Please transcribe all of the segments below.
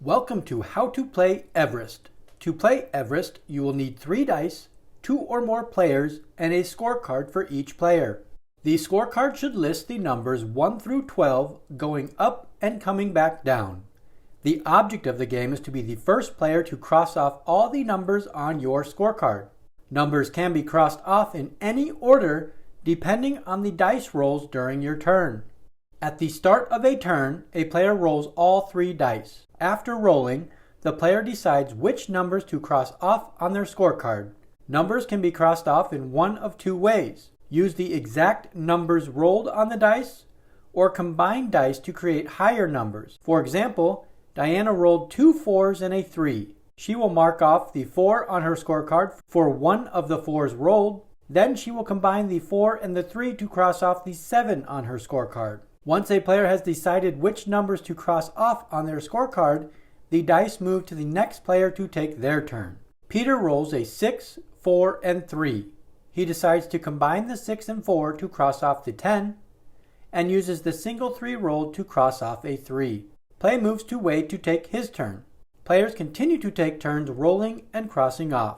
Welcome to How to Play Everest. To play Everest, you will need 3 dice, 2 or more players, and a scorecard for each player. The scorecard should list the numbers 1 through 12 going up and coming back down. The object of the game is to be the first player to cross off all the numbers on your scorecard. Numbers can be crossed off in any order depending on the dice rolls during your turn. At the start of a turn, a player rolls all 3 dice. After rolling, the player decides which numbers to cross off on their scorecard. Numbers can be crossed off in one of 2 ways. Use the exact numbers rolled on the dice, or combine dice to create higher numbers. For example, Diana rolled 2 4s and a 3. She will mark off the 4 on her scorecard for one of the 4s rolled. Then she will combine the 4 and the 3 to cross off the 7 on her scorecard. Once a player has decided which numbers to cross off on their scorecard, the dice move to the next player to take their turn. Peter rolls a 6, 4, and 3. He decides to combine the 6 and 4 to cross off the 10, and uses the single 3 rolled to cross off a 3. Play moves to Wade to take his turn. Players continue to take turns rolling and crossing off.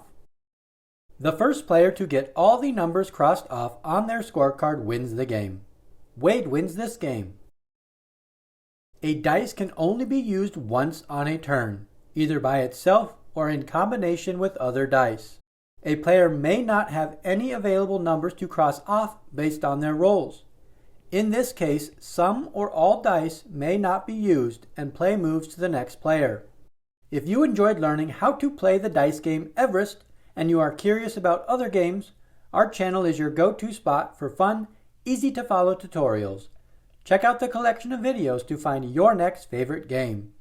The first player to get all the numbers crossed off on their scorecard wins the game. Wade wins this game. A dice can only be used once on a turn, either by itself or in combination with other dice. A player may not have any available numbers to cross off based on their rolls. In this case, some or all dice may not be used and play moves to the next player. If you enjoyed learning how to play the dice game Everest and you are curious about other games, our channel is your go-to spot for fun, easy-to-follow tutorials. Check out the collection of videos to find your next favorite game.